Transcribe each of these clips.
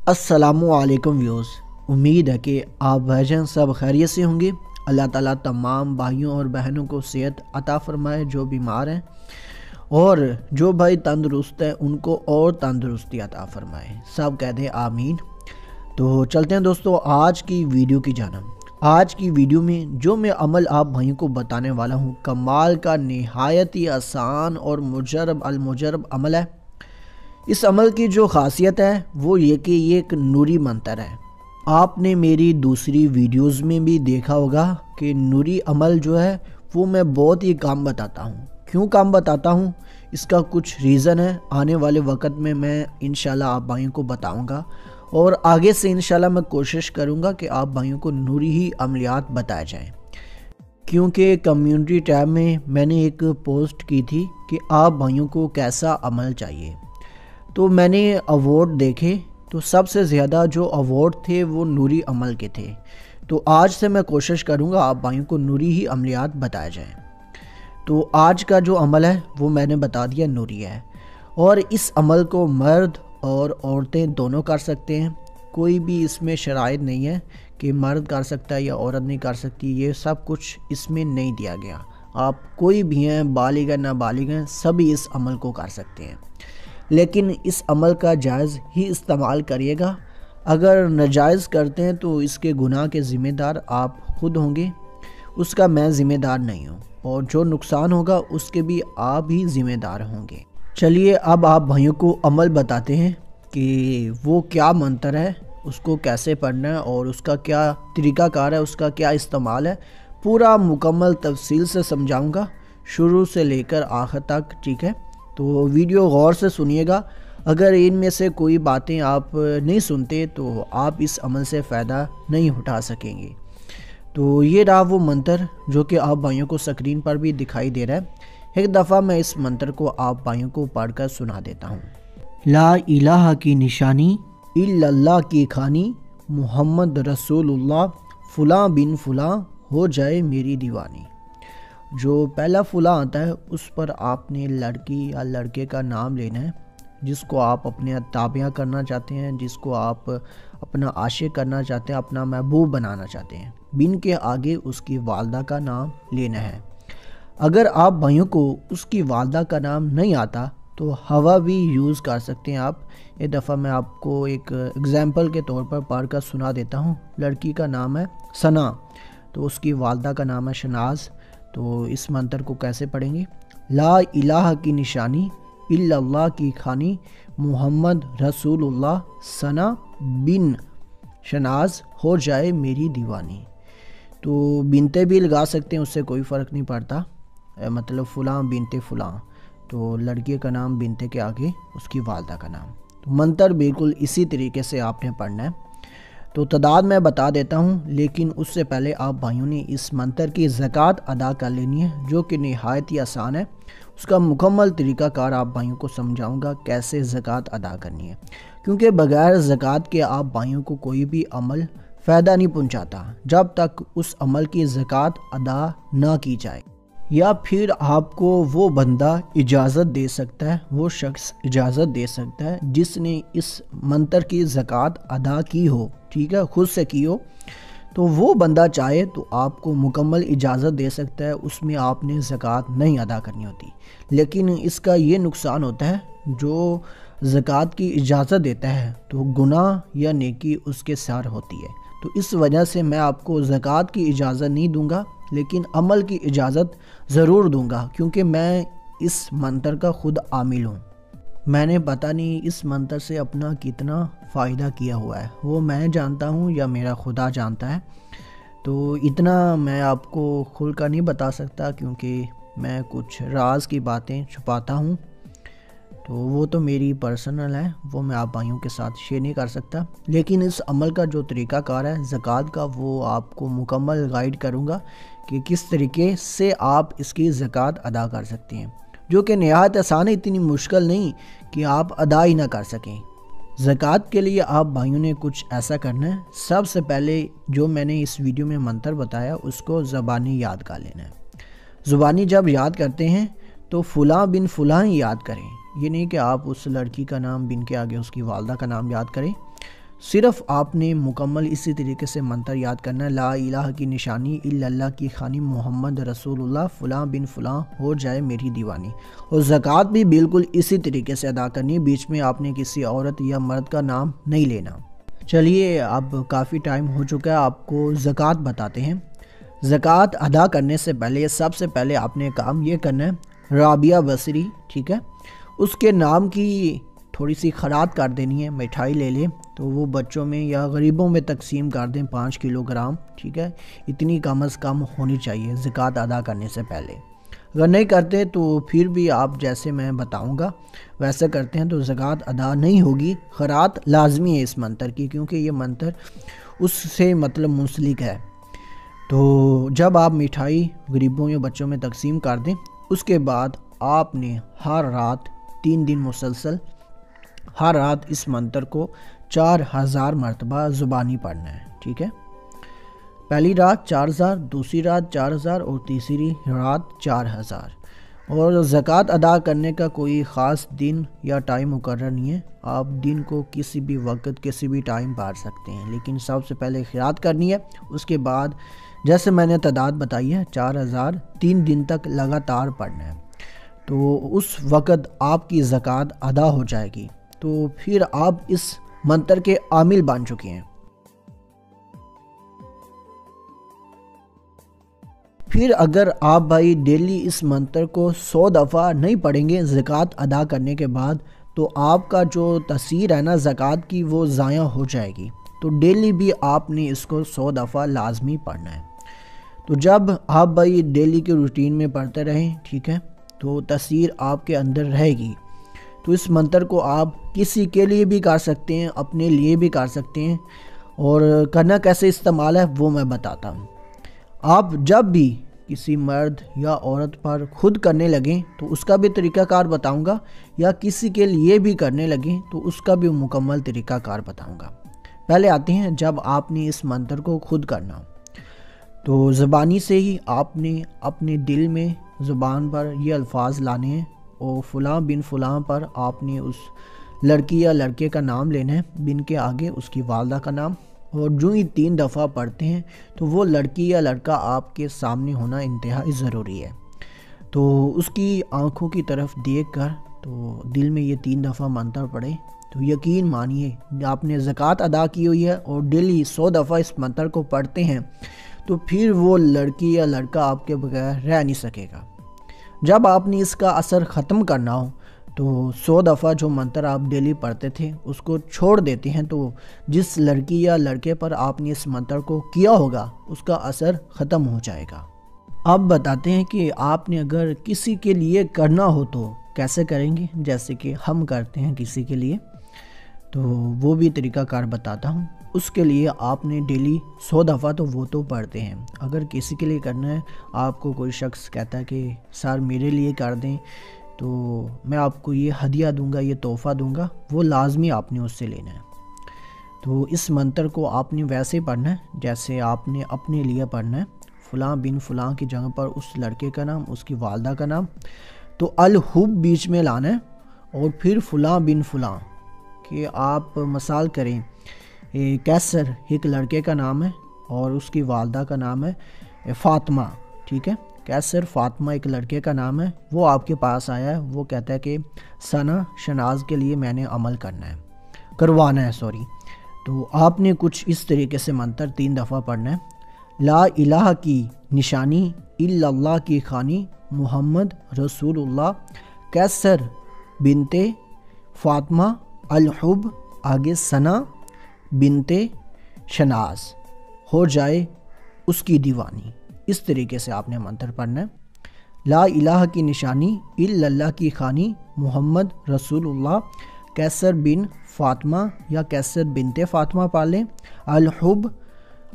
अस्सलामुअलैकुम व्यूज़। उम्मीद है कि आप भाईजान सब खैरियत से होंगे। अल्लाह ताला तमाम भाइयों और बहनों को सेहत अता फरमाए जो बीमार हैं, और जो भाई तंदुरुस्त हैं उनको और तंदुरुस्ती अता फरमाए। सब कहते हैं आमीन। तो चलते हैं दोस्तों आज की वीडियो की जानब। आज की वीडियो में जो मैं अमल आप भाइयों को बताने वाला हूँ, कमाल का निहायत ही आसान और मुजरब अमल है। इस अमल की जो खासियत है वो ये कि ये एक नूरी मंतर है। आपने मेरी दूसरी वीडियोस में भी देखा होगा कि नूरी अमल जो है वो मैं बहुत ही कम बताता हूँ। क्यों कम बताता हूँ, इसका कुछ रीज़न है। आने वाले वक्त में मैं इंशाल्लाह आप भाइयों को बताऊँगा, और आगे से इंशाल्लाह मैं कोशिश करूँगा कि आप भाइयों को नूरी ही अमलियात बताए जाएँ। क्योंकि कम्युनिटी टैब में मैंने एक पोस्ट की थी कि आप भाइयों को कैसा अमल चाहिए, तो मैंने अवार्ड देखे तो सबसे ज़्यादा जो अवार्ड थे वो नूरी अमल के थे। तो आज से मैं कोशिश करूँगा आप भाइयों को नूरी ही अमलियात बताए जाएं। तो आज का जो अमल है वो मैंने बता दिया नूरी है, और इस अमल को मर्द और औरतें दोनों कर सकते हैं। कोई भी इसमें शराइत नहीं है कि मर्द कर सकता है या औरत नहीं कर सकती, ये सब कुछ इसमें नहीं दिया गया। आप कोई भी हैं, बालिग है नाबालिग हैं, सभी इस अमल को कर सकते हैं। लेकिन इस अमल का जायज़ ही इस्तेमाल करिएगा। अगर नाजायज़ करते हैं तो इसके गुनाह के ज़िम्मेदार आप खुद होंगे, उसका मैं ज़िम्मेदार नहीं हूँ, और जो नुकसान होगा उसके भी आप ही ज़िम्मेदार होंगे। चलिए अब आप भाइयों को अमल बताते हैं कि वो क्या मंत्र है, उसको कैसे पढ़ना है और उसका क्या तरीक़ाकार है, उसका क्या इस्तेमाल है। पूरा मुकम्मल तफसील से समझाऊँगा शुरू से लेकर आखिर तक, ठीक है। तो वीडियो गौर से सुनिएगा। अगर इनमें से कोई बातें आप नहीं सुनते तो आप इस अमल से फ़ायदा नहीं उठा सकेंगे। तो ये रहा वो मंत्र जो कि आप भाइयों को स्क्रीन पर भी दिखाई दे रहा है। एक दफ़ा मैं इस मंत्र को आप भाइयों को पढ़कर सुना देता हूँ। ला इलाहा की निशानी इल्लल्लाह की खानी, मुहम्मद रसूलुल्लाह, फ़ुलां बिन फ़ुलां हो जाए मेरी दीवानी। जो पहला फुला आता है उस पर आपने लड़की या लड़के का नाम लेना है जिसको आप अपने ताबिया करना चाहते हैं, जिसको आप अपना आशिक करना चाहते हैं, अपना महबूब बनाना चाहते हैं। बिन के आगे उसकी वालदा का नाम लेना है। अगर आप भाइयों को उसकी वालदा का नाम नहीं आता तो हवा भी यूज़ कर सकते हैं आप। एक दफ़ा मैं आपको एक एग्ज़ाम्पल के तौर पर पढ़ कर सुना देता हूँ। लड़की का नाम है सना, तो उसकी वालदा का नाम है शनाज। तो इस मंत्र को कैसे पढ़ेंगे? ला इलाहा की निशानी इल्लल्लाह की खानी, मुहम्मद रसूलुल्लाह, सना बिन शनाज हो जाए मेरी दीवानी। तो बिनते भी लगा सकते हैं, उससे कोई फ़र्क नहीं पड़ता। मतलब फ़ुलां बिनते फ़ुलां, तो लड़की का नाम बिनते के आगे उसकी वालदा का नाम। तो मंत्र बिल्कुल इसी तरीके से आपने पढ़ना है। तो तादाद मैं बता देता हूँ, लेकिन उससे पहले आप भाइयों ने इस मंत्र की ज़कात अदा कर लेनी है, जो कि निहायत ही आसान है। उसका मुकम्मल तरीक़ाकार आप भाइयों को समझाऊंगा कैसे ज़कात अदा करनी है, क्योंकि बग़ैर ज़कात के आप भाइयों को कोई भी अमल फ़ायदा नहीं पहुँचाता जब तक उस अमल की ज़कात अदा ना की जाए। या फिर आपको वो बंदा इजाज़त दे सकता है, वो शख्स इजाज़त दे सकता है जिसने इस मंत्र की ज़कात अदा की हो, ठीक है, खुद से की हो। तो वो बंदा चाहे तो आपको मुकम्मल इजाज़त दे सकता है, उसमें आपने ज़कात नहीं अदा करनी होती। लेकिन इसका ये नुकसान होता है, जो ज़कात की इजाज़त देता है तो गुनाह या नेकी उसके सार होती है। तो इस वजह से मैं आपको ज़कात की इजाज़त नहीं दूंगा, लेकिन अमल की इजाज़त ज़रूर दूंगा, क्योंकि मैं इस मंत्र का ख़ुद आमिल हूँ। मैंने पता नहीं इस मंत्र से अपना कितना फ़ायदा किया हुआ है, वो मैं जानता हूँ या मेरा खुदा जानता है। तो इतना मैं आपको खुल कर नहीं बता सकता, क्योंकि मैं कुछ राज की बातें छुपाता हूँ। तो वो तो मेरी पर्सनल है, वो मैं आप भाइयों के साथ शेयर नहीं कर सकता। लेकिन इस अमल का जो तरीक़ाकार है ज़कात का, वो आपको मुकम्मल गाइड करूँगा कि किस तरीके से आप इसकी ज़कात अदा कर सकते हैं, जो कि नहायत आसान है, इतनी मुश्किल नहीं कि आप अदा ही ना कर सकें। ज़कात के लिए आप भाइयों ने कुछ ऐसा करना है। सबसे पहले जो मैंने इस वीडियो में मंत्र बताया उसको ज़बानी याद कर लेना है। ज़ुबानी जब याद करते हैं तो फ़ुलां बिन फ़ुलां ही याद करें। ये नहीं कि आप उस लड़की का नाम बिन के आगे उसकी वालदा का नाम याद करें। صرف آپ نے مکمل اسی طریقے سے منتر یاد کرنا ہے، لا الہ کی نشانی الا اللہ کی خوانی محمد رسول اللہ فلاں بن فلاں ہو جائے میری دیوانی۔ اور زکوٰۃ بھی بالکل اسی طریقے سے ادا کرنی ہے، بیچ میں آپ نے کسی عورت یا مرد کا نام نہیں لینا۔ چلیے اب کافی ٹائم ہو چکا ہے، آپ کو زکوٰۃ بتاتے ہیں۔ زکوٰۃ ادا کرنے سے پہلے سب سے پہلے آپ نے کام یہ کرنا ہے، رابعہ بصری، ٹھیک ہے، اس کے نام کی تھوڑی سی خیرات کر دینی ہے، مٹھائی لے لیں تو وہ بچوں میں یا غریبوں میں تقسیم کر دیں 5 کلو گرام، ٹھیک ہے، اتنی کم از کم ہونی چاہیے زکوٰۃ ادا کرنے سے پہلے۔ اگر نہیں کرتے تو پھر بھی آپ جیسے میں بتاؤں گا ویسے کرتے ہیں تو زکوٰۃ ادا نہیں ہوگی۔ خیرات لازمی ہے اس منتر کی، کیونکہ یہ منتر اس سے مطلب منسلک ہے۔ تو جب آپ مٹھائی غریبوں یا بچوں میں تقسیم کر دیں، اس کے بعد آپ نے ہر رات 3 دن مسلسل ہر رات اس منتر کو 4000 مرتبہ زبانی پڑھنا ہے، ٹھیک ہے۔ پہلی رات 4000، دوسری رات 4000 اور تیسری رات 4000۔ اور زکوٰۃ ادا کرنے کا کوئی خاص دن یا ٹائم مقرر نہیں ہے، آپ دن کو کسی بھی وقت کسی بھی ٹائم پڑھ سکتے ہیں، لیکن سب سے پہلے خیرات کرنی ہے۔ اس کے بعد جیسے میں نے تعداد بتائی ہے 4000 3 دن تک لگاتار پڑھنا ہے، تو اس وقت آپ کی زکوٰۃ ادا ہو جائے گی، تو پھر آپ اس منتر کے عامل بن چکے ہیں۔ پھر اگر آپ بھائی ڈیلی اس منتر کو 100 دفعہ نہیں پڑھیں گے زکوٰۃ ادا کرنے کے بعد، تو آپ کا جو تاثیر ہے نا زکوٰۃ کی وہ ضائع ہو جائے گی۔ تو ڈیلی بھی آپ نے اس کو 100 دفعہ لازمی پڑھنا ہے۔ تو جب آپ بھائی ڈیلی کے روٹین میں پڑھتے رہیں، ٹھیک ہے، تو تاثیر آپ کے اندر رہے گی۔ تو اس منتر کو آپ کسی کے لیے بھی کر سکتے ہیں، اپنے لیے بھی کر سکتے ہیں، اور کرنا کیسے استعمال ہے وہ میں بتاتا ہوں۔ آپ جب بھی کسی مرد یا عورت پر خود کرنے لگیں تو اس کا بھی طریقہ کار بتاؤں گا، یا کسی کے لیے بھی کرنے لگیں تو اس کا بھی مکمل طریقہ کار بتاؤں گا۔ پہلے آتے ہیں جب آپ نے اس منتر کو خود کرنا، تو زبانی سے ہی آپ نے اپنے دل میں زبان پر یہ الفاظ لانے ہیں، اور فلاں بن فلاں پر آپ نے اس لڑکی یا لڑکے کا نام لینا ہے، بن کے آگے اس کی والدہ کا نام، اور جو ہی 3 دفعہ پڑھتے ہیں تو وہ لڑکی یا لڑکا آپ کے سامنے ہونا انتہائی ضروری ہے۔ تو اس کی آنکھوں کی طرف دیکھ کر تو دل میں یہ 3 دفعہ منتر پڑھیں، تو یقین مانیے آپ نے زکوٰۃ ادا کی ہوئی ہے اور ڈیلی 100 دفعہ اس منتر کو پڑھتے ہیں، تو پھر وہ لڑکی یا لڑکا آپ کے بغیر رہ نہیں سکے گا۔ جب آپ نے اس کا اثر ختم کرنا ہو تو 100 دفعہ جو منتر آپ ڈیلی پڑھتے تھے اس کو چھوڑ دیتے ہیں، تو جس لڑکی یا لڑکے پر آپ نے اس منتر کو کیا ہوگا اس کا اثر ختم ہو جائے گا۔ اب بتاتے ہیں کہ آپ نے اگر کسی کے لیے کرنا ہو تو کیسے کریں گے، جیسے کہ ہم کرتے ہیں کسی کے لیے، تو وہ بھی طریقہ کار بتاتا ہوں۔ اس کے لیے آپ نے ڈیلی 100 دفعہ تو وہ تو پڑھتے ہیں، اگر کسی کے لیے کرنا ہے، آپ کو کوئی شخص کہتا ہے کہ سر میرے لیے کر دیں تو میں آپ کو یہ ہدیہ دوں گا، یہ تحفہ دوں گا، وہ لازمی آپ نے اس سے لینا ہے۔ تو اس منتر کو آپ نے ویسے پڑھنا ہے جیسے آپ نے اپنے لیے پڑھنا ہے، فلاں بن فلاں کی جگہ پر اس لڑکے کا نام، اس کی والدہ کا نام، تو الحب بیچ میں لانا ہے، اور پھر فلاں بن فلاں کہ آپ مثال کریں کیسر ایک لڑکے کا نام ہے اور اس کی والدہ کا نام ہے فاطمہ، ٹھیک ہے، کیسر فاطمہ ایک لڑکے کا نام ہے، وہ آپ کے پاس آیا ہے، وہ کہتا ہے کہ ثنا شناز کے لیے میں نے عمل کروانا ہے، تو آپ نے کچھ اس طریقے سے منتر 3 دفعہ پڑھنا ہے، لا الہ کی نشانی الا اللہ کی خوانی محمد رسول اللہ کیسر بنتے فاطمہ الحب آگے ثنا بنتے شناز ہو جائے اس کی دیوانی۔ اس طریقے سے آپ نے منتر پڑھنا ہے، لا الہ کی نشانی الا اللہ کی خوانی محمد رسول اللہ کیسر بن فاطمہ یا کیسر بنتے فاطمہ پڑھ لیں، الحب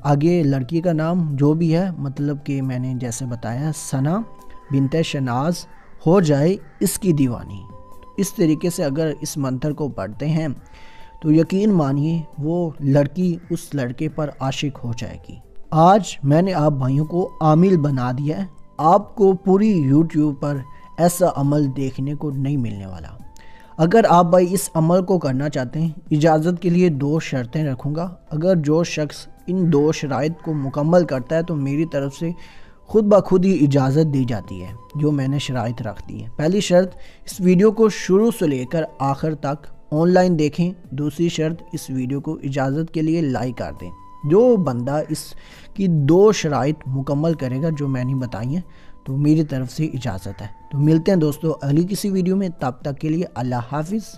آگے لڑکی کا نام جو بھی ہے، مطلب کہ میں نے جیسے بتایا ثنا بنتے شناز ہو جائے اس کی دیوانی۔ اس طریقے سے اگر اس منتر کو پڑھتے ہیں تو یقین مانیے وہ لڑکی اس لڑکے پر عاشق ہو جائے گی۔ آج میں نے آپ بھائیوں کو عامل بنا دیا ہے، آپ کو پوری یوٹیوب پر ایسا عمل دیکھنے کو نہیں ملنے والا۔ اگر آپ بھائی اس عمل کو کرنا چاہتے ہیں، اجازت کے لیے 2 شرطیں رکھوں گا۔ اگر جو شخص ان 2 شرائط کو مکمل کرتا ہے تو میری طرف سے خود بخود ہی اجازت دی جاتی ہے جو میں نے شرائط رکھ دی ہے۔ پہلی شرط، اس ویڈیو کو شروع سے لے کر آخر تک آن لائن دیکھیں۔ دوسری شرط، اس ویڈیو کو اجازت کے لیے لائک کر دیں۔ جو بندہ اس کی 2 شرائط مکمل کرے گا جو میں نے بتائی ہیں تو میری طرف سے اجازت ہے۔ تو ملتے ہیں دوستو اگلی کسی ویڈیو میں، تب تک کے لیے اللہ حافظ۔